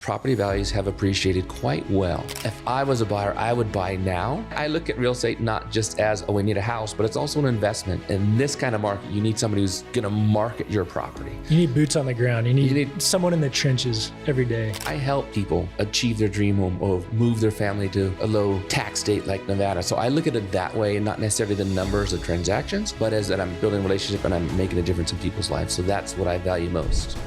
Property values have appreciated quite well. If I was a buyer, I would buy now. I look at real estate not just as, oh, we need a house, but it's also an investment. In this kind of market, you need somebody who's gonna market your property. You need boots on the ground. You need someone in the trenches every day. I help people achieve their dream home or move their family to a low tax state like Nevada. So I look at it that way, and not necessarily the numbers of transactions, but as that I'm building a relationship and I'm making a difference in people's lives. So that's what I value most.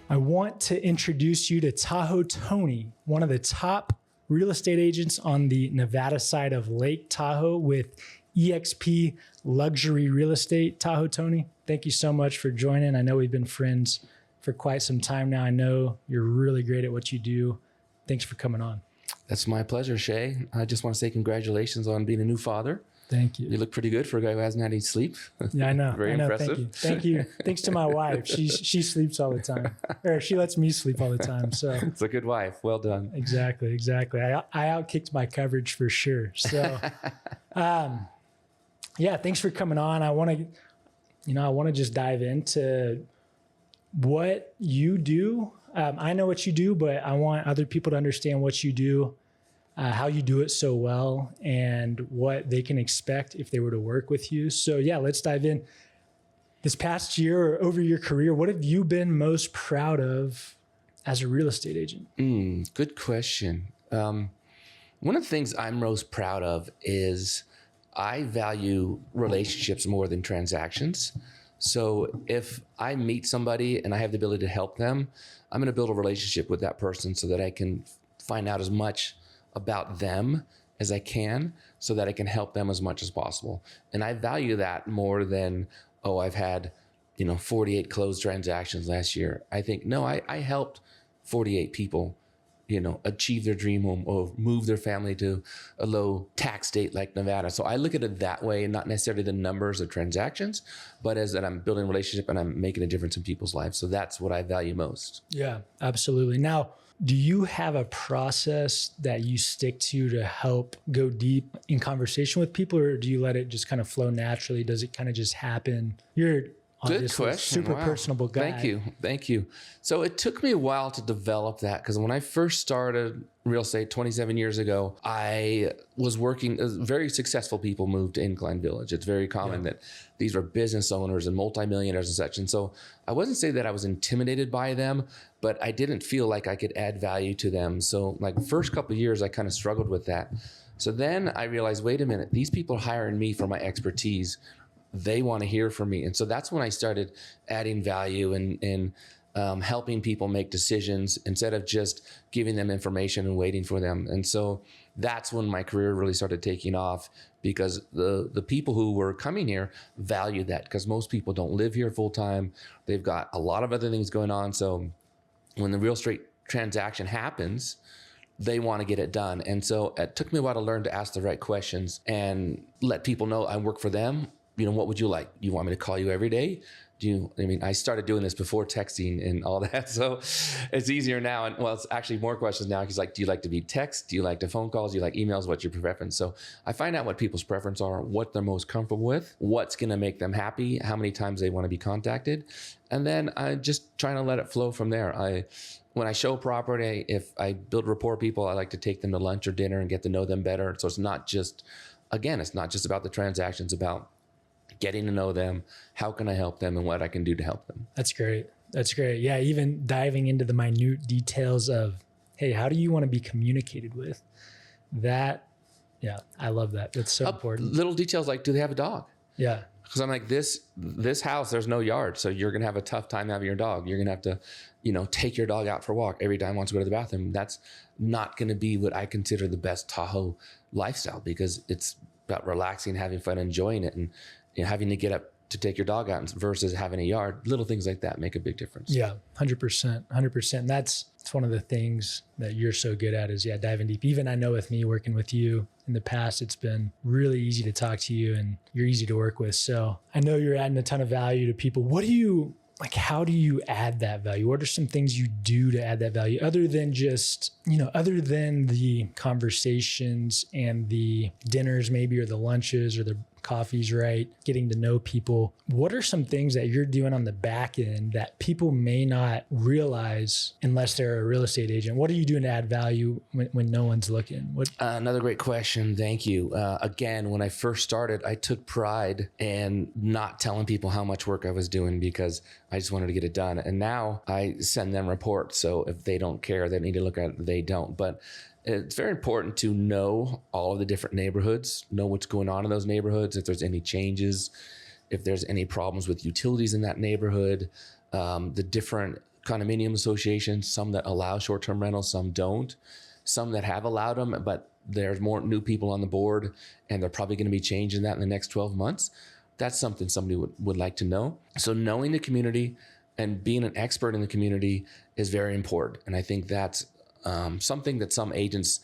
I want to introduce you to Tahoe Tony, one of the top real estate agents on the Nevada side of Lake Tahoe with EXP Luxury Real Estate. Tahoe Tony, thank you so much for joining. I know we've been friends for quite some time now. I know you're really great at what you do. Thanks for coming on. That's my pleasure, Shay. I just want to say congratulations on being a new father. Thank you. You look pretty good for a guy who hasn't had any sleep. Yeah, I know. Very impressive. Thank you. Thanks to my wife. She sleeps all the time, or she lets me sleep all the time. So it's a good wife. Well done. Exactly. I outkicked my coverage for sure. So, yeah, thanks for coming on. I want to just dive into what you do. I know what you do, but I want other people to understand what you do. How you do it so well and what they can expect if they were to work with you. So yeah, let's dive in. This past year or over your career, what have you been most proud of as a real estate agent? Good question. One of the things I'm most proud of is I value relationships more than transactions. So if I meet somebody and I have the ability to help them, I'm going to build a relationship with that person so that I can find out as much about them as I can so that I can help them as much as possible. And I value that more than, oh, I've had, 48 closed transactions last year. I think, no, I helped 48 people, achieve their dream home or move their family to a low tax state like Nevada. So I look at it that way, and not necessarily the numbers of transactions, but as that I'm building a relationship and I'm making a difference in people's lives. So that's what I value most. Yeah, absolutely. Now, do you have a process that you stick to help go deep in conversation with people, or do you let it just kind of flow naturally? Does it kind of just happen? You're good question. Super personable guy. Thank you. So it took me a while to develop that, because when I first started real estate 27 years ago, I was working, very successful people moved to Incline Village. It's very common that these were business owners and multimillionaires and such. And so I wasn't saying that I was intimidated by them, but I didn't feel like I could add value to them. So like the first couple of years, I kind of struggled with that. So then I realized, wait a minute, these people are hiring me for my expertise. They want to hear from me. And so that's when I started adding value and helping people make decisions instead of just giving them information and waiting for them. And so that's when my career really started taking off, because the people who were coming here valued that, because most people don't live here full time. They've got a lot of other things going on. So when the real estate transaction happens, they want to get it done. And so it took me a while to learn to ask the right questions and let people know I work for them. What would you like? You want me to call you every day? I started doing this before texting and all that. So it's easier now. And well, it's actually more questions now. Because do you like to be text? Do you like the phone calls? Do you like emails? What's your preference? So I find out what people's preference are, what they're most comfortable with, what's going to make them happy, how many times they want to be contacted. And then I just trying to let it flow from there. When I show property, if I build rapport people, I like to take them to lunch or dinner and get to know them better. So it's not just about the transactions, about getting to know them, how can I help them, and what I can do to help them. That's great. Yeah, even diving into the minute details of, hey, how do you want to be communicated with? That, yeah, I love that. That's so important. Little details like, do they have a dog? Yeah. Because I'm like, this house, there's no yard, so you're going to have a tough time having your dog. You're going to have to, take your dog out for a walk every time it wants to go to the bathroom. That's not going to be what I consider the best Tahoe lifestyle, because it's about relaxing, having fun, enjoying it, and having to get up to take your dog out versus having a yard. Little things like that make a big difference. Yeah, 100%. That's one of the things that you're so good at is, diving deep. Even I know with me working with you in the past, it's been really easy to talk to you and you're easy to work with. So I know you're adding a ton of value to people. How do you add that value? What are some things you do to add that value other than just, other than the conversations and the dinners maybe, or the lunches or the coffee's right, getting to know people. What are some things that you're doing on the back end that people may not realize unless they're a real estate agent? What are you doing to add value when no one's looking? Another great question. Thank you. Again, when I first started, I took pride in not telling people how much work I was doing because I just wanted to get it done. And now I send them reports. So if they don't care, they need to look at it, they don't. But it's very important to know all of the different neighborhoods, know what's going on in those neighborhoods, if there's any changes, if there's any problems with utilities in that neighborhood, the different condominium associations, some that allow short-term rentals, some don't, some that have allowed them, but there's more new people on the board and they're probably going to be changing that in the next 12 months. That's something somebody would like to know. So knowing the community and being an expert in the community is very important. And I think that's something that some agents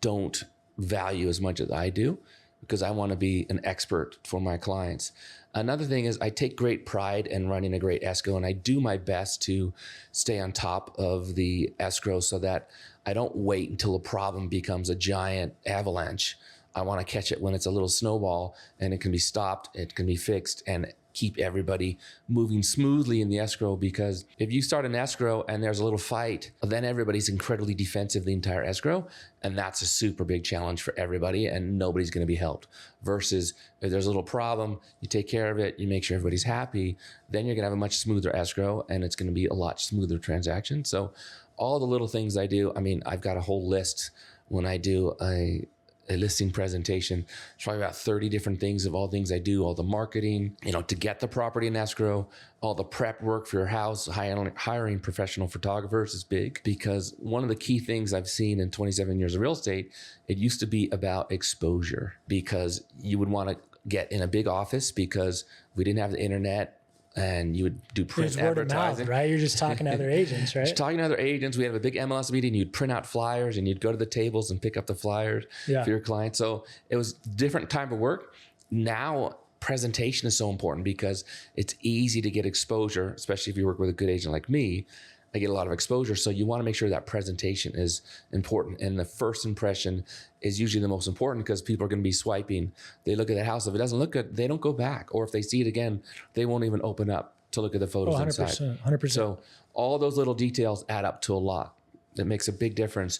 don't value as much as I do, because I want to be an expert for my clients. Another thing is I take great pride in running a great escrow, and I do my best to stay on top of the escrow so that I don't wait until a problem becomes a giant avalanche. I want to catch it when it's a little snowball, and it can be stopped, it can be fixed, and keep everybody moving smoothly in the escrow. Because if you start an escrow and there's a little fight, then everybody's incredibly defensive the entire escrow, and that's a super big challenge for everybody, and nobody's going to be helped. Versus if there's a little problem, you take care of it, you make sure everybody's happy, then you're going to have a much smoother escrow, and it's going to be a lot smoother transaction. So all the little things I do, I mean, I've got a whole list when I do a listing presentation. It's probably about 30 different things of all things I do, all the marketing, to get the property in escrow, all the prep work for your house, hiring professional photographers is big, because one of the key things I've seen in 27 years of real estate, it used to be about exposure, because you would want to get in a big office because we didn't have the internet, and you would do print advertising. Word of mouth, right? You're just talking to other agents, right? Just talking to other agents. We had a big MLS meeting. You'd print out flyers and you'd go to the tables and pick up the flyers for your clients. So it was different type of work. Now presentation is so important because it's easy to get exposure, especially if you work with a good agent like me. I get a lot of exposure. So you want to make sure that presentation is important. And the first impression is usually the most important, because people are going to be swiping. They look at the house. If it doesn't look good, they don't go back. Or if they see it again, they won't even open up to look at the photos 100%, inside. 100%. So all those little details add up to a lot. It makes a big difference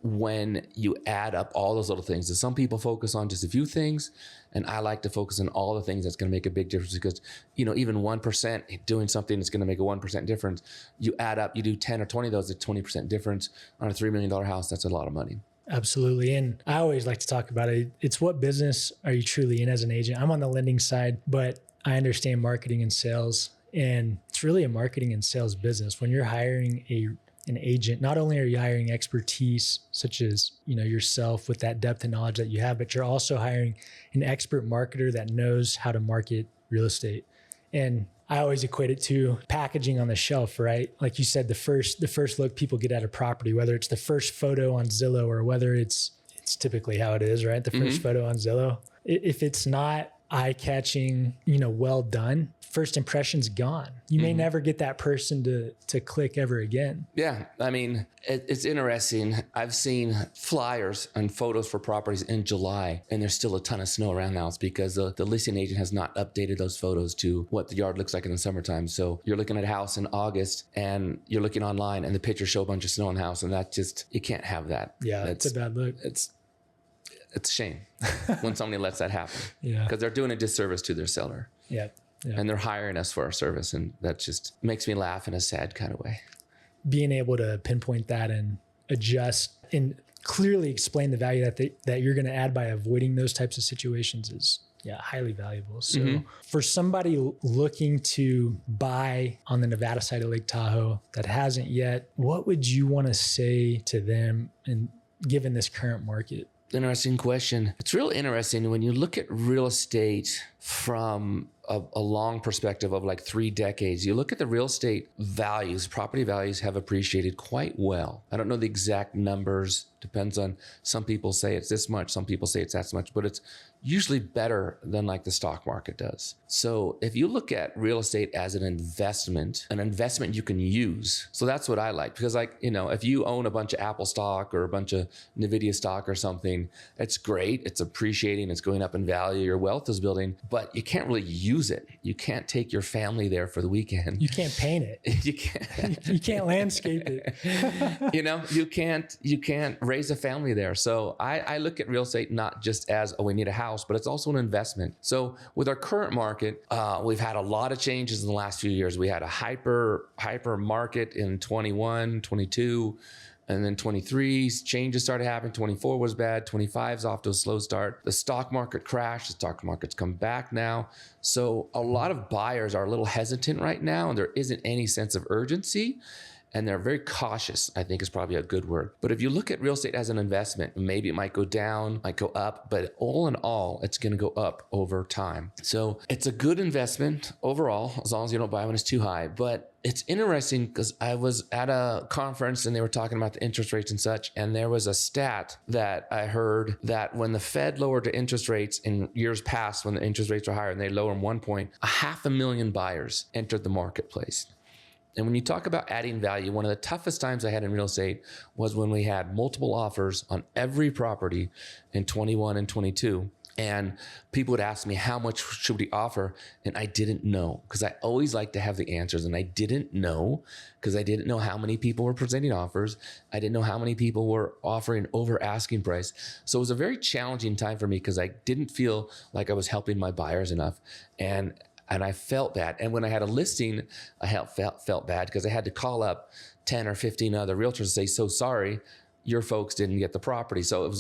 when you add up all those little things. And some people focus on just a few things, and I like to focus on all the things that's going to make a big difference, because, even 1% doing something that's going to make a 1% difference, you add up, you do 10 or 20 of those, a 20% difference on a $3 million house. That's a lot of money. Absolutely. And I always like to talk about it. It's what business are you truly in as an agent? I'm on the lending side, but I understand marketing and sales, and it's really a marketing and sales business. When you're hiring an agent, not only are you hiring expertise such as, yourself with that depth and knowledge that you have, but you're also hiring an expert marketer that knows how to market real estate. And I always equate it to packaging on the shelf, right? Like you said, the first look people get at a property, whether it's the first photo on Zillow or whether it's typically how it is, right? The first photo on Zillow. If it's not eye-catching, well done, first impression's gone. You may never get that person to click ever again. Yeah. I mean, it's interesting. I've seen flyers and photos for properties in July, and there's still a ton of snow around the house because the listing agent has not updated those photos to what the yard looks like in the summertime. So you're looking at a house in August and you're looking online and the pictures show a bunch of snow in the house, and that just, you can't have that. Yeah, it's a bad look. It's a shame when somebody lets that happen. Yeah. Because they're doing a disservice to their seller. Yeah. Yeah. And they're hiring us for our service. And that just makes me laugh in a sad kind of way. Being able to pinpoint that and adjust and clearly explain the value that you're going to add by avoiding those types of situations is highly valuable. So for somebody looking to buy on the Nevada side of Lake Tahoe that hasn't yet, what would you want to say to them, and given this current market? Interesting question. It's real interesting when you look at real estate from a long perspective of like 3 decades. You look at the real estate values, property values have appreciated quite well. I don't know the exact numbers. Depends on, some people say it's this much, some people say it's that much, but it's usually better than like the stock market does. So if you look at real estate as an investment you can use. So that's what I like, because like, you know, if you own a bunch of Apple stock or a bunch of Nvidia stock or something, it's great. It's appreciating. It's going up in value. Your wealth is building, but you can't really use it. You can't take your family there for the weekend. You can't paint it. You can't. You can't landscape it. You know, you can't raise a family there. So I look at real estate not just as, oh, we need a house, but it's also an investment. So with our current market, we've had a lot of changes in the last few years. We had a hyper market in 21, 22, and then 23, changes started happening. 24 was bad. 25 is off to a slow start. The stock market crashed. The stock market's come back now. So a lot of buyers are a little hesitant right now, and there isn't any sense of urgency. And they're very cautious, I think is probably a good word. But if you look at real estate as an investment, maybe it might go down, might go up, but all in all, it's going to go up over time. So it's a good investment overall, as long as you don't buy when it's too high. But it's interesting because I was at a conference and they were talking about the interest rates and such. And there was a stat that I heard that when the Fed lowered the interest rates in years past, when the interest rates were higher and they lowered them 1 point, 500,000 buyers entered the marketplace. And when you talk about adding value, one of the toughest times I had in real estate was when we had multiple offers on every property in 21 and 22. And people would ask me, how much should we offer? And I didn't know, because I always like to have the answers. And I didn't know, because I didn't know how many people were presenting offers. I didn't know how many people were offering over asking price. So it was a very challenging time for me because I didn't feel like I was helping my buyers enough. And I felt bad. And when I had a listing, I felt bad because I had to call up 10 or 15 other realtors and say, so sorry, your folks didn't get the property. So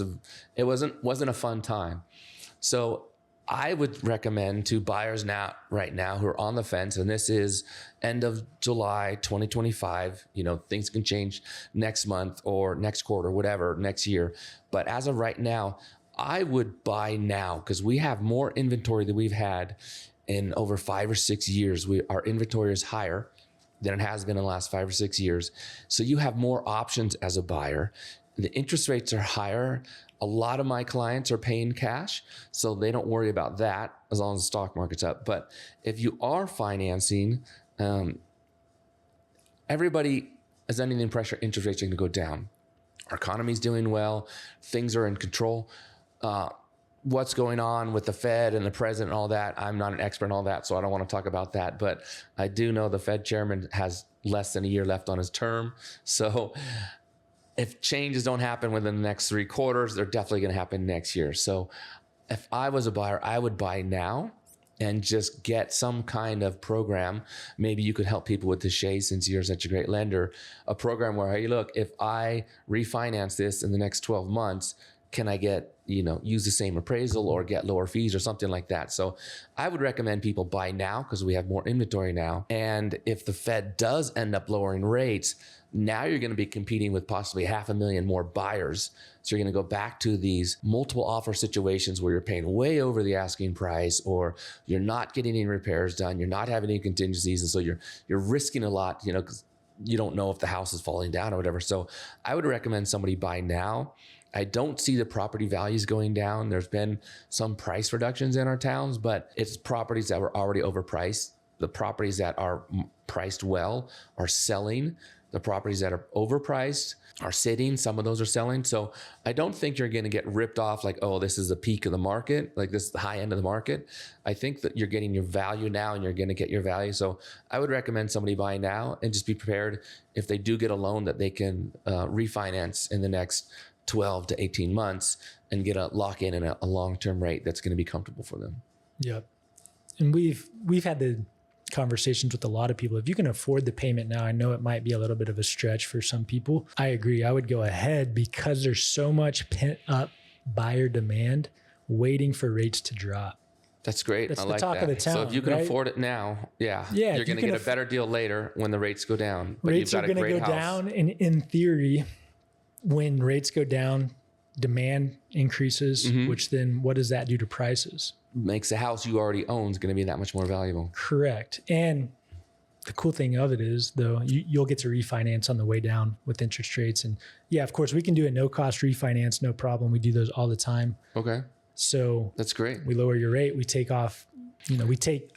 it wasn't a fun time. So I would recommend to buyers right now who are on the fence, and this is end of July 2025, you know, things can change next month or next quarter, whatever, next year. But as of right now, I would buy now because we have more inventory than we've had in over 5 or 6 years. Our inventory is higher than it has been in the last 5 or 6 years. So you have more options as a buyer. The interest rates are higher. A lot of my clients are paying cash, so they don't worry about that as long as the stock market's up. But if you are financing, everybody is under the impression interest rates are going to go down. Our economy's doing well. Things are in control. What's going on with the Fed and the president and all that, I'm not an expert in all that, so I don't want to talk about that. But I do know the Fed chairman has less than a year left on his term. So if changes don't happen within the next 3 quarters, they're definitely going to happen next year. So if I was a buyer, I would buy now and just get some kind of program. Maybe you could help people with this, Shay, since you're such a great lender. A program where, hey, look, if I refinance this in the next 12 months, can I get, use the same appraisal or get lower fees or something like that? So I would recommend people buy now because we have more inventory now. And if the Fed does end up lowering rates, now you're going to be competing with possibly 500,000 more buyers. So you're going to go back to these multiple offer situations where you're paying way over the asking price, or you're not getting any repairs done. You're not having any contingencies. And so you're risking a lot, because you don't know if the house is falling down or whatever. So I would recommend somebody buy now. I don't see the property values going down. There's been some price reductions in our towns, but it's properties that were already overpriced. The properties that are priced well are selling. The properties that are overpriced are sitting. Some of those are selling. So I don't think you're going to get ripped off like, oh, this is the peak of the market. Like this is the high end of the market. I think that you're getting your value now and you're going to get your value. So I would recommend somebody buy now and just be prepared if they do get a loan that they can refinance in the next 12 to 18 months and get a lock in and a long-term rate that's going to be comfortable for them. Yep. And we've had the conversations with a lot of people. If you can afford the payment now, I know it might be a little bit of a stretch for some people. I agree. I would go ahead because there's so much pent up buyer demand waiting for rates to drop. That's great. That's I the like talk that. of the town, so if you can right? afford it now, you're going to get a better deal later when the rates go down. But rates are going to go down, and in theory, when rates go down, demand increases, which then what does that do to prices? Makes the house you already own is going to be that much more valuable. Correct. And the cool thing of it is, though, you'll get to refinance on the way down with interest rates. And yeah, of course, we can do a no-cost refinance, no problem. We do those all the time. Okay. So That's great. we lower your rate. We take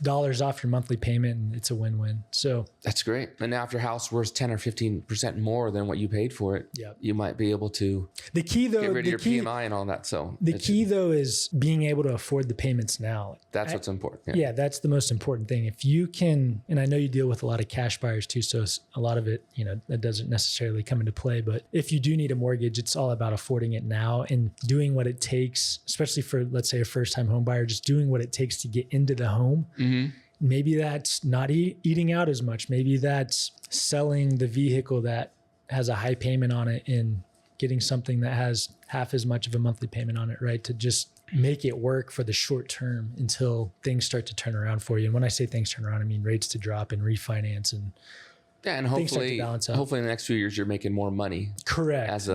dollars off your monthly payment, and it's a win-win. So That's great. And now if your house worth 10 or 15% more than what you paid for it, Yep. you might be able to the key though, get rid of your PMI and all that. So the key though is being able to afford the payments now. that's what's important. Yeah, that's the most important thing. If you can, and I know you deal with a lot of cash buyers too, so a lot of it, that doesn't necessarily come into play. But if you do need a mortgage, it's all about affording it now and doing what it takes, especially for, let's say, a first-time home buyer, just doing what it takes to get into the home. Mm-hmm. Maybe that's not eating out as much. Maybe that's selling the vehicle that has a high payment on it and getting something that has half as much of a monthly payment on it, right? To just make it work for the short term until things start to turn around for you. And when I say things turn around, I mean rates to drop and refinance and and things start to hopefully, balance out. hopefully in the next few years, you're making more money. Correct. As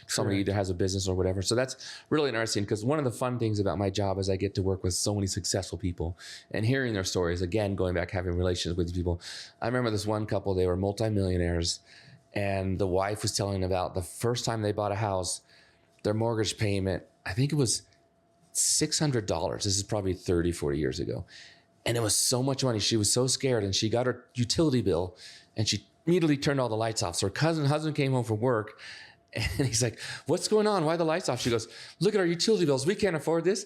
somebody either has a business or whatever. So that's really interesting, because one of the fun things about my job is I get to work with so many successful people and hearing their stories. Again, going back, having relations with people. I remember this one couple, they were multimillionaires, and the wife was telling about the first time they bought a house, their mortgage payment, I think it was $600. This is probably 30, 40 years ago. And it was so much money. She was so scared, and she got her utility bill and she immediately turned all the lights off. So her husband came home from work, and he's like, "What's going on? Why are the lights off?" She goes, "Look at our utility bills. We can't afford this."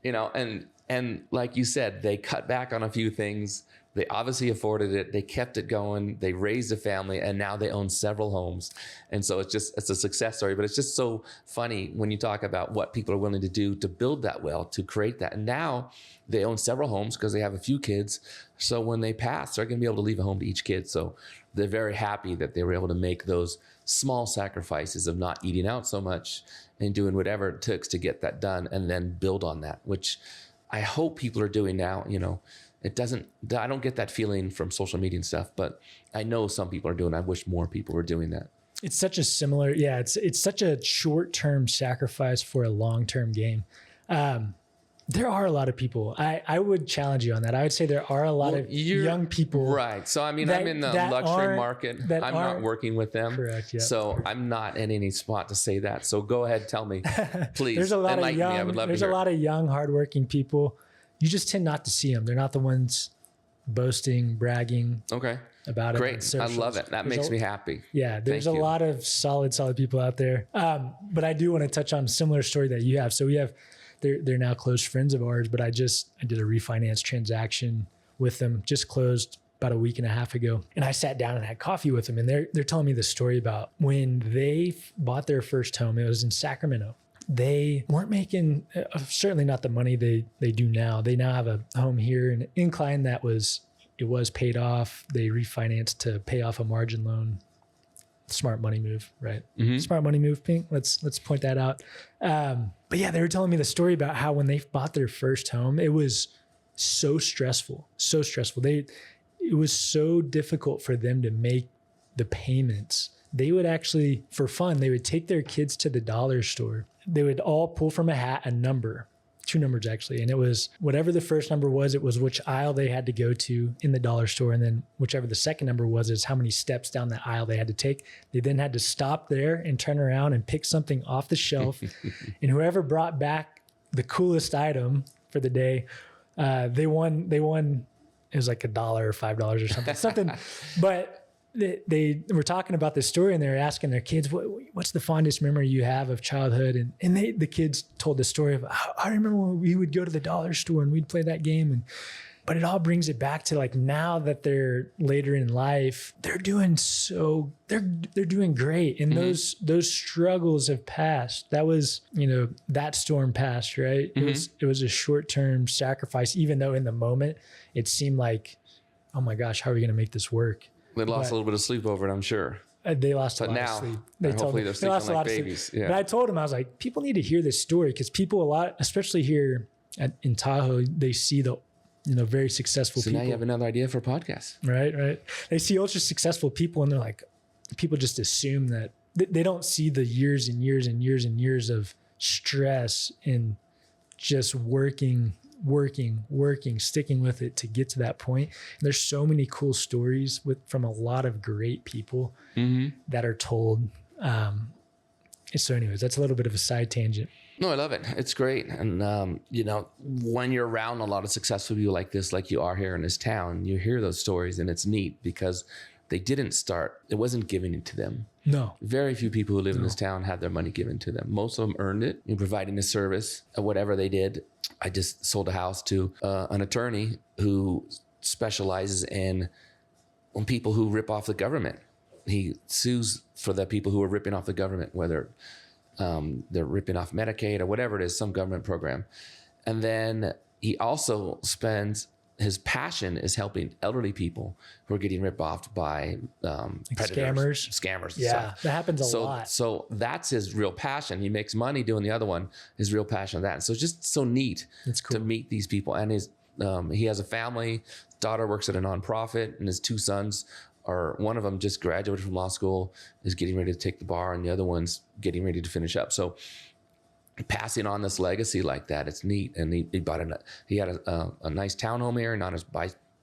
And like you said, they cut back on a few things. They obviously afforded it. They kept it going. They raised a family, and now they own several homes. And so it's a success story, but it's just so funny when you talk about what people are willing to do to build that wealth, to create that. And now they own several homes because they have a few kids. So when they pass, they're going to be able to leave a home to each kid. So they're very happy that they were able to make those small sacrifices of not eating out so much and doing whatever it took to get that done, and then build on that, which I hope people are doing now. I don't get that feeling from social media and stuff, but I know some people are doing it. I wish more people were doing that. It's such a similar, it's such a short-term sacrifice for a long-term gain. There are a lot of people. I would challenge you on that. I would say there are a lot of young people. Right. So, I'm in the luxury market. I'm not working with them. Correct. Yeah. So I'm not in any spot to say that. So go ahead, tell me, please. There's a lot of young, I would love to hear. a lot of young, hardworking people. You just tend not to see them. They're not the ones boasting, bragging about it. Great. I love it. That makes me happy. Yeah. There's a lot of solid people out there. But I do want to touch on a similar story that you have. So they're now close friends of ours, but I did a refinance transaction with them, just closed about a week and a half ago. And I sat down and had coffee with them, and they're telling me the story about when they bought their first home. It was in Sacramento. They weren't making, certainly not the money they do now. They now have a home here in Incline that was paid off. They refinanced to pay off a margin loan. Smart money move, right? Mm-hmm. Smart money move, Pink. Let's point that out. But yeah, they were telling me the story about how when they bought their first home, it was so stressful. It was so difficult for them to make the payments. They would actually, for fun, they would take their kids to the dollar store. They would all pull from a hat a number, 2 numbers actually. And it was whatever the first number was, it was which aisle they had to go to in the dollar store. And then whichever the second number was is how many steps down that aisle they had to take. They then had to stop there and turn around and pick something off the shelf. And whoever brought back the coolest item for the day, they won. It was like $1 or $5 or something. But they were talking about this story, and they were asking their kids, what's the fondest memory you have of childhood? And the kids told the story of, I remember when we would go to the dollar store and we'd play that game. But it all brings it back to like now that they're later in life, they're doing great. And those struggles have passed. That was, that storm passed, right? Mm-hmm. It was a short-term sacrifice, even though in the moment it seemed like, oh my gosh, how are we going to make this work? They lost a little bit of sleep over it, I'm sure. They lost a lot of sleep. Hopefully they're sleeping like babies. Yeah. But I told them, I was like, people need to hear this story, because people a lot, especially here in Tahoe, they see the very successful people. So now you have another idea for a podcast. Right. They see ultra successful people, and they're like, people just assume that they don't see the years and years and years and years of stress and just working, sticking with it to get to that point. And there's so many cool stories from a lot of great people that are told. So anyways, that's a little bit of a side tangent. No, I love it. It's great. And, when you're around a lot of successful people like this, like you are here in this town, you hear those stories, and it's neat because they didn't start, it wasn't given to them. No. Very few people who live in this town had their money given to them. Most of them earned it in providing a service or whatever they did. I just sold a house to an attorney who specializes in on people who rip off the government. He sues for the people who are ripping off the government, whether they're ripping off Medicaid or whatever it is, some government program. And then he also his passion is helping elderly people who are getting ripped off by predators, scammers. Yeah, that happens a lot. So that's his real passion. He makes money doing the other one. His real passion of that. And so it's just so neat to meet these people. And he has a family. Daughter works at a nonprofit, and his two sons one of them just graduated from law school, is getting ready to take the bar, and the other one's getting ready to finish up. So passing on this legacy like that, it's neat. And he had a nice townhome here, and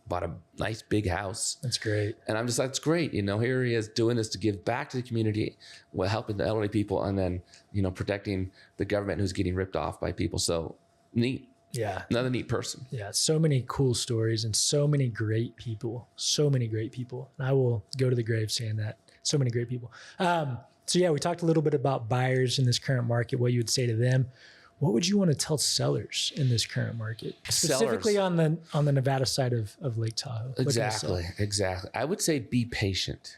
bought a nice big house. That's great. And I'm just like, that's great. Here he is doing this to give back to the community while helping the elderly people, and then, protecting the government who's getting ripped off by people. So neat. Yeah. Another neat person. Yeah. So many cool stories and so many great people. And I will go to the grave saying that. So many great people. So yeah, we talked a little bit about buyers in this current market, what you would say to them. What would you want to tell sellers in this current market, specifically on the Nevada side of Lake Tahoe? Exactly. I would say be patient.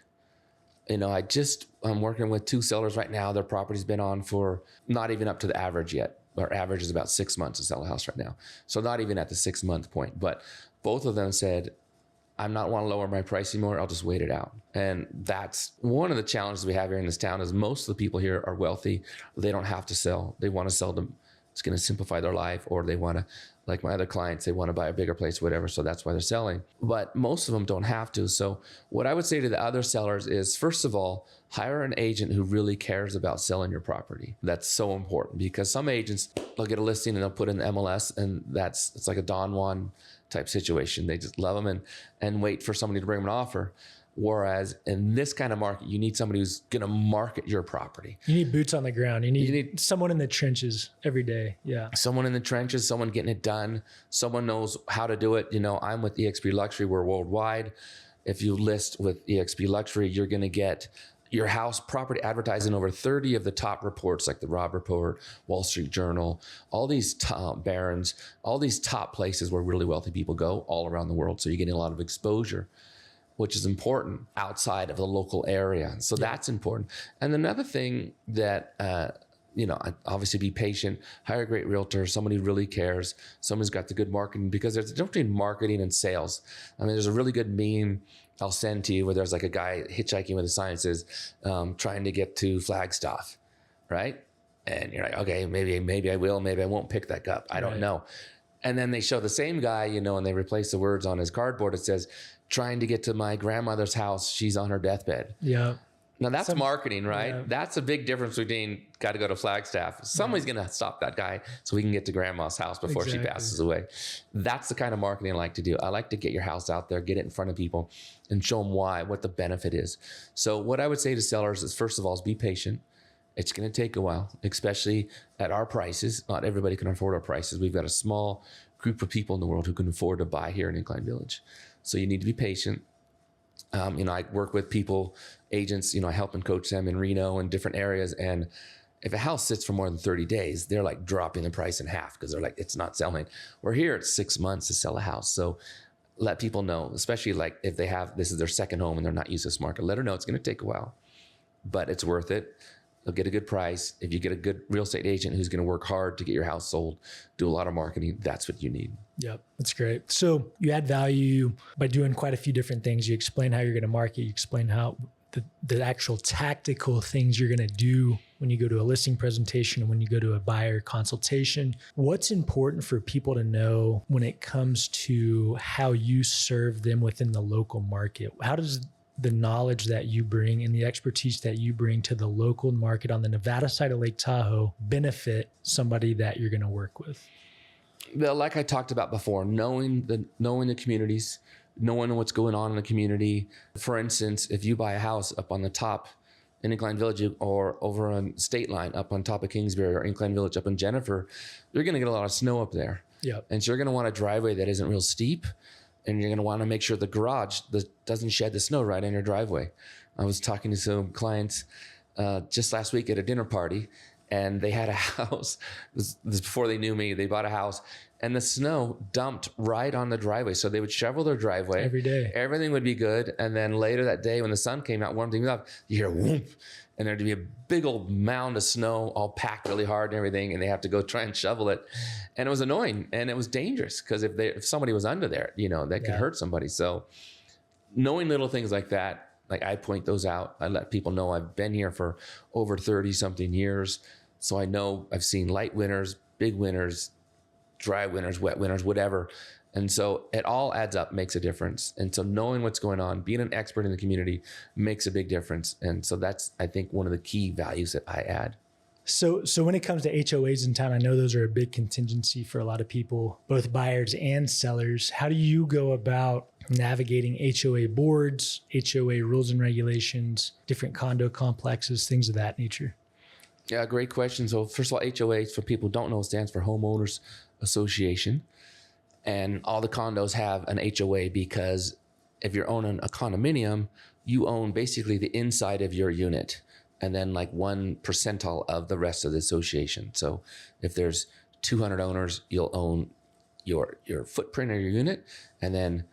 I'm working with two sellers right now. Their property's been on for not even up to the average yet. Our average is about 6 months to sell a house right now. So not even at the 6 month point, but both of them said, I'm not want to lower my price anymore. I'll just wait it out. And that's one of the challenges we have here in this town is most of the people here are wealthy. They don't have to sell. They want to sell them. It's going to simplify their life, or they want to, like my other clients, they want to buy a bigger place, whatever. So that's why they're selling. But most of them don't have to. So what I would say to the other sellers is, first of all, hire an agent who really cares about selling your property. That's so important, because some agents, they'll get a listing and they'll put in the MLS, and it's like a Don Juan type situation. They just love them and wait for somebody to bring them an offer. Whereas in this kind of market, you need somebody who's going to market your property. You need boots on the ground. You need someone in the trenches every day. Yeah. Someone in the trenches, someone getting it done. Someone knows how to do it. I'm with eXp Luxury. We're worldwide. If you list with eXp Luxury, you're going to get your house property advertised in over 30 of the top reports, like the Robb Report, Wall Street Journal, all these top Barron's, all these top places where really wealthy people go all around the world. So you're getting a lot of exposure, which is important outside of the local area. So that's important. And another thing that, obviously be patient, hire a great realtor, somebody who really cares, someone who's got the good marketing, because there's a difference between marketing and sales. I mean, there's a really good meme I'll send to you where there's like a guy hitchhiking with a sign that says, trying to get to Flagstaff, right? And you're like, okay, maybe I will, maybe I won't pick that up. I don't know. And then they show the same guy, and they replace the words on his cardboard. It says, trying to get to my grandmother's house. She's on her deathbed. Yeah. Now that's marketing, right? Yeah. That's a big difference between got to go to Flagstaff. Somebody's going to stop that guy so we can get to grandma's house before she passes away. That's the kind of marketing I like to do. I like to get your house out there, get it in front of people, and show them what the benefit is. So what I would say to sellers is, first of all, is be patient. It's going to take a while, especially at our prices. Not everybody can afford our prices. We've got a small group of people in the world who can afford to buy here in Incline Village. So you need to be patient. I work with people, agents, I help and coach them in Reno and different areas. And if a house sits for more than 30 days, they're like dropping the price in half because they're like, it's not selling. We're here, it's 6 months to sell a house. So let people know, especially like if this is their second home and they're not used to this market, let her know it's going to take a while, but it's worth it. They'll get a good price. If you get a good real estate agent who's going to work hard to get your house sold, do a lot of marketing, that's what you need. Yep, that's great. So you add value by doing quite a few different things. You explain how you're going to market. You explain how the actual tactical things you're going to do when you go to a listing presentation and when you go to a buyer consultation. What's important for people to know when it comes to how you serve them within the local market? How does the knowledge that you bring and the expertise that you bring to the local market on the Nevada side of Lake Tahoe benefit somebody that you're going to work with? Well, like I talked about before, knowing the communities, knowing what's going on in the community. For instance, if you buy a house up on the top in Incline Village or over on State Line up on top of Kingsbury or Incline Village up in Jennifer, you're going to get a lot of snow up there. Yep. And so you're going to want a driveway that isn't real steep, and you're going to want to make sure the garage doesn't shed the snow right in your driveway. I was talking to some clients just last week at a dinner party, and they had a house. This before they knew me. They bought a house, and the snow dumped right on the driveway. So they would shovel their driveway every day. Everything would be good. And then later that day, when the sun came out, warmed things up, you hear whoomp, and there'd be a big old mound of snow all packed really hard and everything. And they have to go try and shovel it. And it was annoying, and it was dangerous because if somebody was under there, that could hurt somebody. So knowing little things like that, like I point those out. I let people know I've been here for over 30 something years. So I know I've seen light winters, big winters, dry winters, wet winters, whatever. And so it all adds up, makes a difference. And so knowing what's going on, being an expert in the community makes a big difference. And so that's, I think, one of the key values that I add. So when it comes to HOAs in town, I know those are a big contingency for a lot of people, both buyers and sellers. How do you go about navigating HOA boards, HOA rules and regulations, different condo complexes, things of that nature? Yeah, great question. So first of all, HOA, for people who don't know, stands for Homeowners Association. And all the condos have an HOA because if you're owning a condominium, you own basically the inside of your unit and then like 1 percentile of the rest of the association. So if there's 200 owners, you'll own your footprint of your unit and then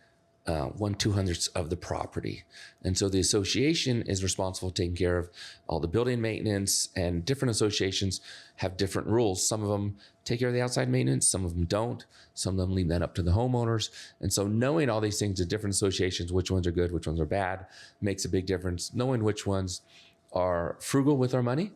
1/200 of the property. And so the association is responsible for taking care of all the building maintenance, and different associations have different rules. Some of them take care of the outside maintenance, some of them don't. Some of them leave that up to the homeowners. And so knowing all these things, the different associations, which ones are good, which ones are bad, makes a big difference. Knowing which ones are frugal with our money,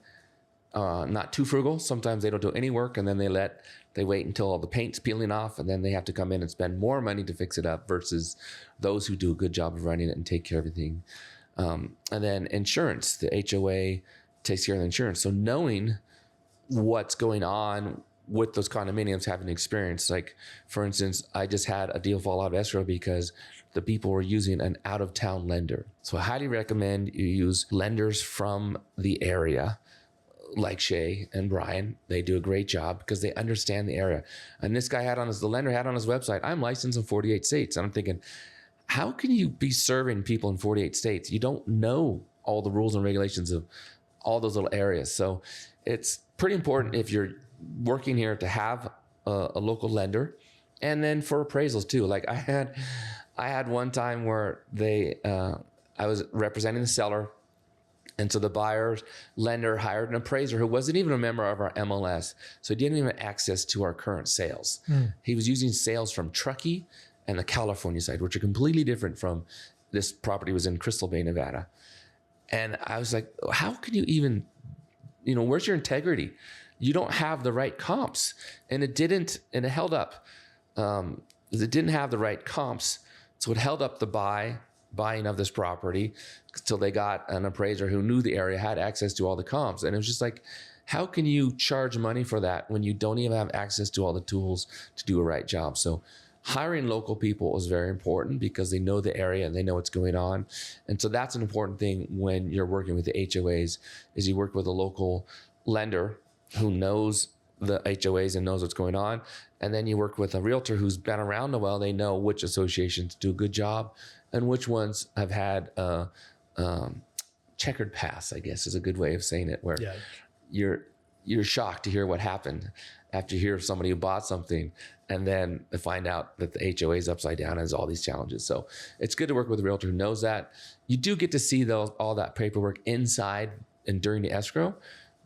not too frugal. Sometimes they don't do any work, and then they wait until all the paint's peeling off, and then they have to come in and spend more money to fix it up, versus those who do a good job of running it and take care of everything. And then insurance, the HOA takes care of the insurance. So knowing what's going on with those condominiums, having experience. Like, for instance, I just had a deal fall out of escrow because the people were using an out-of-town lender. So I highly recommend you use lenders from the area, like Shay and Brian. They do a great job because they understand the area. And this guy the lender had on his website, I'm licensed in 48 states. And I'm thinking, how can you be serving people in 48 states? You don't know all the rules and regulations of all those little areas. So it's pretty important if you're working here to have a local lender. And then for appraisals too. Like I had one time where I was representing the seller. And so the buyer's lender hired an appraiser who wasn't even a member of our MLS. So he didn't even have access to our current sales. He was using sales from Truckee and the California side, which are completely different from this property was in Crystal Bay, Nevada. And I was like, how can you even, where's your integrity? You don't have the right comps. And it held up. It didn't have the right comps. So it held up the buying of this property till they got an appraiser who knew the area, had access to all the comps. And it was just like, how can you charge money for that when you don't even have access to all the tools to do a right job? So hiring local people is very important because they know the area and they know what's going on. And so that's an important thing when you're working with the HOAs, is you work with a local lender who knows the HOAs and knows what's going on. And then you work with a realtor who's been around a while. They know which associations do a good job and which ones have had a checkered past, I guess is a good way of saying it, where you're shocked to hear what happened after you hear of somebody who bought something and then they find out that the HOA is upside down and has all these challenges. So it's good to work with a realtor who knows that. You do get to see all that paperwork inside and during the escrow.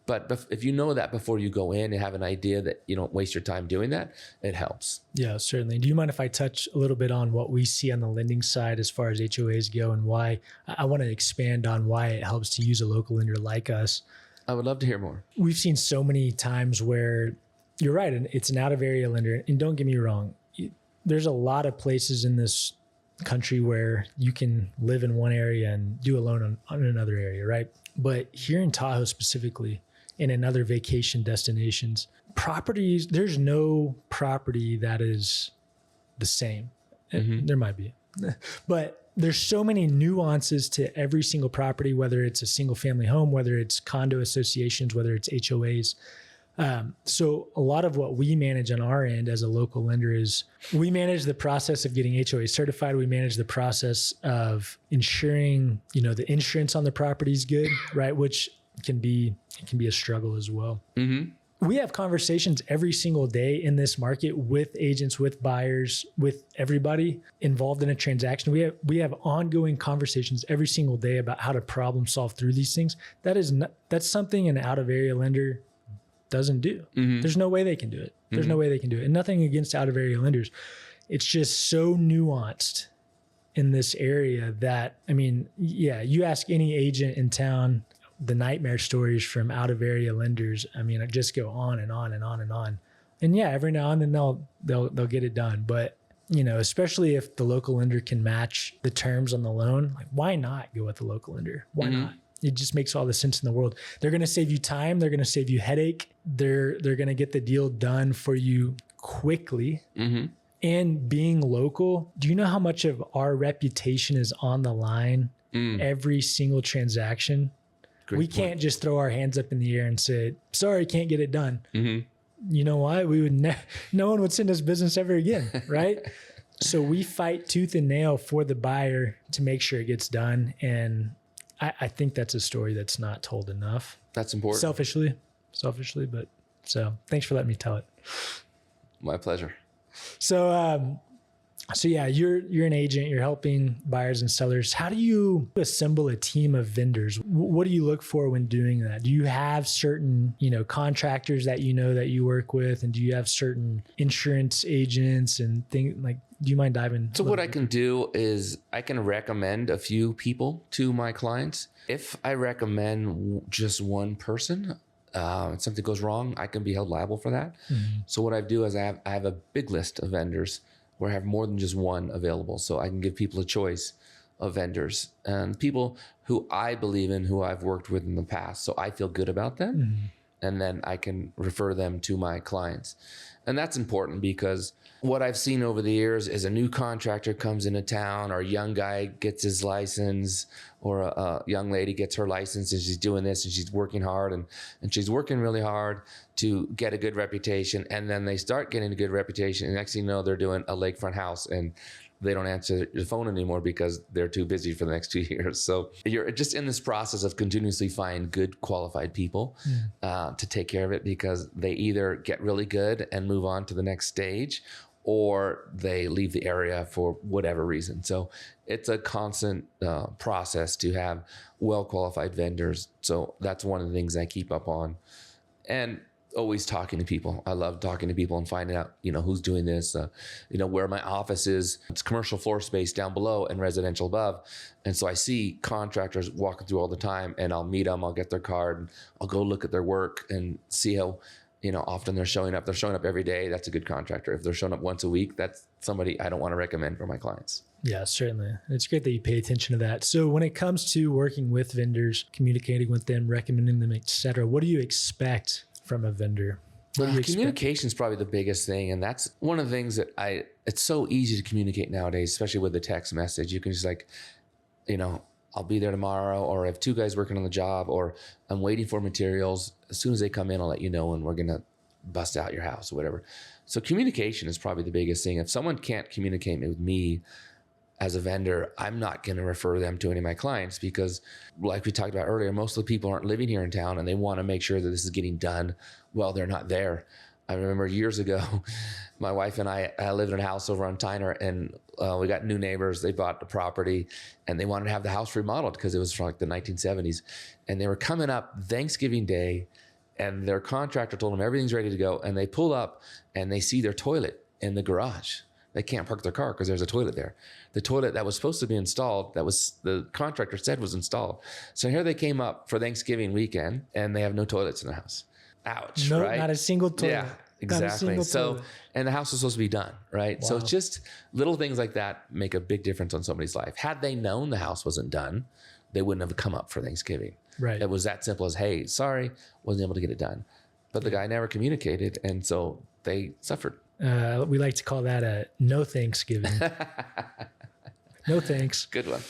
But if you know that before you go in and have an idea that you don't waste your time doing that, it helps. Yeah, certainly. Do you mind if I touch a little bit on what we see on the lending side as far as HOAs go, and why I want to expand on why it helps to use a local lender like us? I would love to hear more. We've seen so many times where you're right, and it's an out of area lender. And don't get me wrong, there's a lot of places in this country where you can live in one area and do a loan on another area, right? But here in Tahoe specifically, and in other vacation destinations, properties, there's no property that is the same. Mm-hmm. There might be, but there's so many nuances to every single property, whether it's a single family home, whether it's condo associations, whether it's HOAs. So a lot of what we manage on our end as a local lender is we manage the process of getting HOA certified. We manage the process of ensuring, the insurance on the property is good, right? Which can be a struggle as well. Mm-hmm. We have conversations every single day in this market with agents, with buyers, with everybody involved in a transaction. We have ongoing conversations every single day about how to problem solve through these things. That's something an out of area lender doesn't do. Mm-hmm. There's no way they can do it. There's no way they can do it. And nothing against out of area lenders. It's just so nuanced in this area that, you ask any agent in town, the nightmare stories from out of area lenders. I just go on and on and on and on. And yeah, every now and then they'll get it done. But, especially if the local lender can match the terms on the loan, like why not go with the local lender? Why not? It just makes all the sense in the world. They're going to save you time. They're going to save you headache. They're going to get the deal done for you quickly. Mm-hmm. And being local, do you know how much of our reputation is on the line every single transaction? Great we can't just throw our hands up in the air and say, sorry, can't get it done. Mm-hmm. You know why? We would no one would send us business ever again, right? So we fight tooth and nail for the buyer to make sure it gets done. And I think that's a story that's not told enough. That's important. Selfishly, but so thanks for letting me tell it. My pleasure. So yeah, you're an agent, you're helping buyers and sellers. How do you assemble a team of vendors? What do you look for when doing that? Do you have certain, contractors that that you work with? And do you have certain insurance agents and things like, do you mind diving? So what I can do is I can recommend a few people to my clients. If I recommend just one person, something goes wrong, I can be held liable for that. Mm-hmm. So what I do is I have a big list of vendors where I have more than just one available. So I can give people a choice of vendors and people who I believe in, who I've worked with in the past. So I feel good about them. Mm-hmm. And then I can refer them to my clients. And that's important because what I've seen over the years is a new contractor comes into town, or a young guy gets his license, or a young lady gets her license and she's doing this and she's working hard and she's working really hard to get a good reputation. And then they start getting a good reputation. And next thing you know, they're doing a lakefront house and they don't answer the phone anymore because they're too busy for the next 2 years. So you're just in this process of continuously find good qualified people to take care of it, because they either get really good and move on to the next stage, or they leave the area for whatever reason. So it's a constant process to have well-qualified vendors. So that's one of the things I keep up on. And always talking to people. I love talking to people and finding out, who's doing this, where my office is. It's commercial floor space down below and residential above. And so I see contractors walking through all the time, and I'll meet them. I'll get their card and I'll go look at their work and see how, often they're showing up. They're showing up every day. That's a good contractor. If they're showing up once a week, that's somebody I don't want to recommend for my clients. Yeah, certainly. It's great that you pay attention to that. So when it comes to working with vendors, communicating with them, recommending them, et cetera, what do you expect from a vendor? Communication is probably the biggest thing. And that's one of the things that it's so easy to communicate nowadays, especially with the text message. You can just I'll be there tomorrow, or I have two guys working on the job, or I'm waiting for materials. As soon as they come in, I'll let you know, and we're going to bust out your house or whatever. So communication is probably the biggest thing. If someone can't communicate with me as a vendor, I'm not going to refer them to any of my clients, because like we talked about earlier, most of the people aren't living here in town and they want to make sure that this is getting done while they're not there. I remember years ago, my wife and I lived in a house over on Tyner, and we got new neighbors. They bought the property and they wanted to have the house remodeled because it was from like the 1970s. And they were coming up Thanksgiving Day, and their contractor told them everything's ready to go. And they pull up and they see their toilet in the garage. They can't park their car because there's a toilet there. The toilet that was supposed to be installed, that was the contractor said was installed. So here they came up for Thanksgiving weekend and they have no toilets in the house. Ouch, no, right? Not a single toilet. Yeah, exactly. So, and the house was supposed to be done, right? Wow. So it's just little things like that make a big difference on somebody's life. Had they known the house wasn't done, they wouldn't have come up for Thanksgiving. Right. It was that simple as, hey, sorry, wasn't able to get it done. But the guy never communicated, and so they suffered. We like to call that a no Thanksgiving. No thanks. Good one.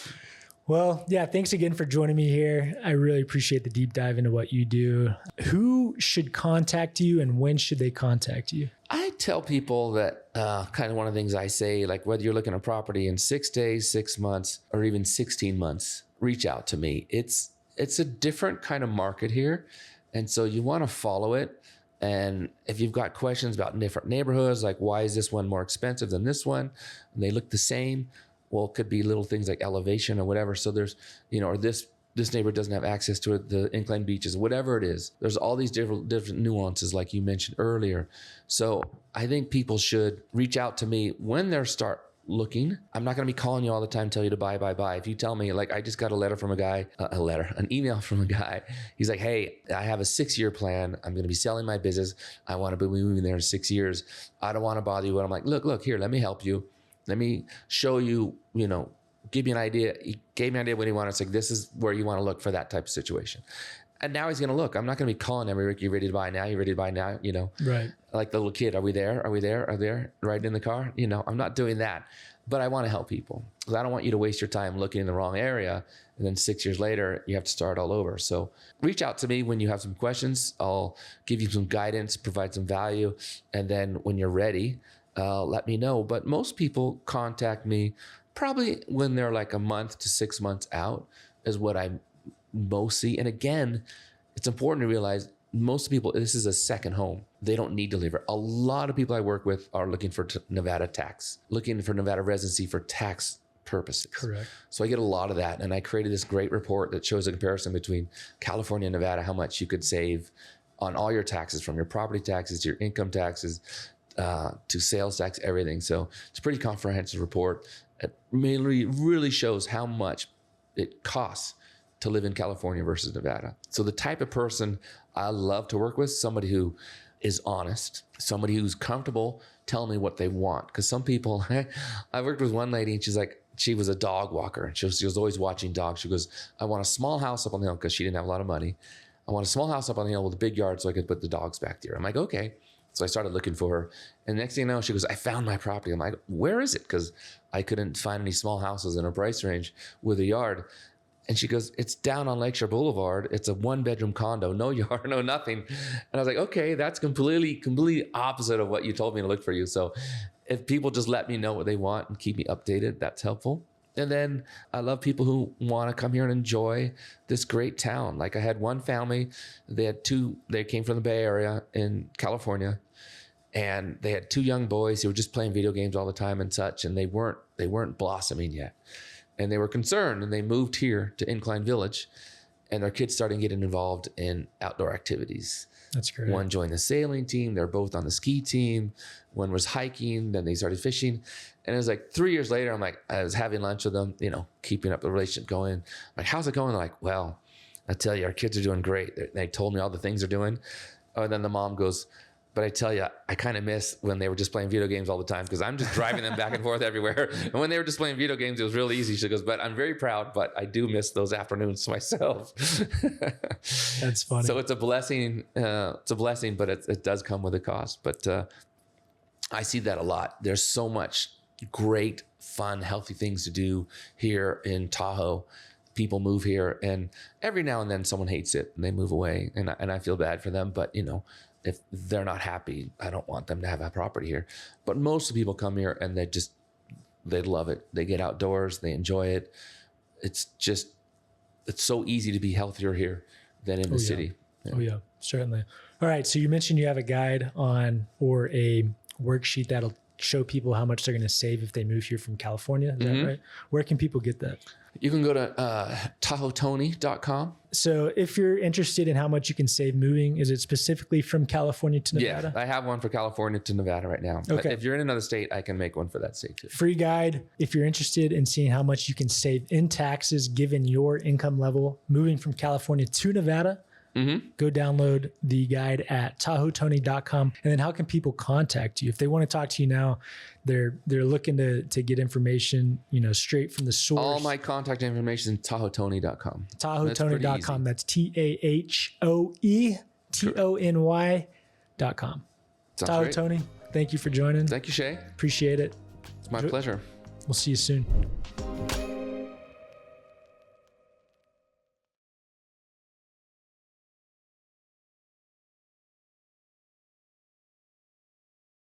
Well, yeah, thanks again for joining me here. I really appreciate the deep dive into what you do. Who should contact you and when should they contact you? I tell people that kind of one of the things I say, like whether you're looking at a property in 6 days, 6 months, or even 16 months, reach out to me. It's a different kind of market here. And so you want to follow it. And if you've got questions about different neighborhoods, like why is this one more expensive than this one? And they look the same. Well, it could be little things like elevation or whatever. So there's, or this neighborhood doesn't have access to it, the incline beaches, whatever it is. There's all these different nuances like you mentioned earlier. So I think people should reach out to me when they start looking. I'm not going to be calling you all the time, tell you to buy. If you tell me, like I just got an email from a guy. He's like, hey, I have a 6-year plan. I'm going to be selling my business. I want to be moving there in 6 years. I don't want to bother you. But I'm like, look here, let me help you. Let me show you, give you an idea. He gave me an idea what he wanted. It's like, this is where you want to look for that type of situation. And now he's going to look. I'm not going to be calling every week, you ready to buy now? You ready to buy now? Right. Like the little kid, are we there? Are we there? Are there? Riding in the car? I'm not doing that. But I want to help people because I don't want you to waste your time looking in the wrong area. And then 6 years later, you have to start all over. So reach out to me when you have some questions. I'll give you some guidance, provide some value. And then when you're ready, let me know. But most people contact me probably when they're like a month to 6 months out is what I most see. And again, it's important to realize most people, this is a second home. They don't need to live here. A lot of people I work with are looking for Nevada residency for tax purposes. Correct. So I get a lot of that. And I created this great report that shows a comparison between California and Nevada, how much you could save on all your taxes, from your property taxes to your income taxes, to sales tax, everything. So it's a pretty comprehensive report. It really shows how much it costs to live in California versus Nevada. So the type of person I love to work with, somebody who is honest, somebody who's comfortable telling me what they want. Because some people, I worked with one lady and she's like, she was a dog walker and she was always watching dogs. She goes, I want a small house up on the hill, because she didn't have a lot of money. I want a small house up on the hill with a big yard so I could put the dogs back there. I'm like, okay. So I started looking for her. And next thing you know, she goes, I found my property. I'm like, where is it? Because I couldn't find any small houses in her price range with a yard. And she goes, it's down on Lakeshore Boulevard. It's a 1-bedroom condo, no yard, no nothing. And I was like, okay, that's completely opposite of what you told me to look for you. So if people just let me know what they want and keep me updated, that's helpful. And then I love people who want to come here and enjoy this great town. Like I had one family, they came from the Bay Area in California, and they had 2 young boys who were just playing video games all the time and such, and they weren't blossoming yet. And they were concerned, and they moved here to Incline Village, and their kids started getting involved in outdoor activities. That's great. One joined the sailing team. They're both on the ski team. One was hiking. Then they started fishing. And it was like 3 years later, I was having lunch with them, keeping up the relationship going. I'm like, how's it going? They're like, well, I tell you, our kids are doing great. They told me all the things they're doing. Oh, and then the mom goes, but I tell you, I kind of miss when they were just playing video games all the time, because I'm just driving them back and forth everywhere. And when they were just playing video games, it was really easy. She goes, but I'm very proud, but I do miss those afternoons myself. That's funny. So it's a blessing. But it does come with a cost. But I see that a lot. There's so much great, fun, healthy things to do here in Tahoe. People move here, and every now and then someone hates it and they move away, and I feel bad for them. But if they're not happy, I don't want them to have a property here. But most of the people come here and they love it. They get outdoors, they enjoy it. It's so easy to be healthier here than in the city. Yeah. Oh yeah, certainly. All right. So you mentioned you have a guide or a worksheet that'll show people how much they're going to save if they move here from California. Is that right? Where can people get that? You can go to TahoeTony.com. So if you're interested in how much you can save moving, is it specifically from California to Nevada? Yeah, I have one for California to Nevada right now. Okay. But if you're in another state, I can make one for that state too. Free guide. If you're interested in seeing how much you can save in taxes given your income level moving from California to Nevada, go download the guide at TahoeTony.com. And then how can people contact you? If they want to talk to you now, they're looking to get information, straight from the source. All my contact information is TahoeTony.com. TahoeTony.com. That's TahoeTony.com. Tahoe Great. Tony, thank you for joining. Thank you, Shay. Appreciate it. It's my pleasure. We'll see you soon.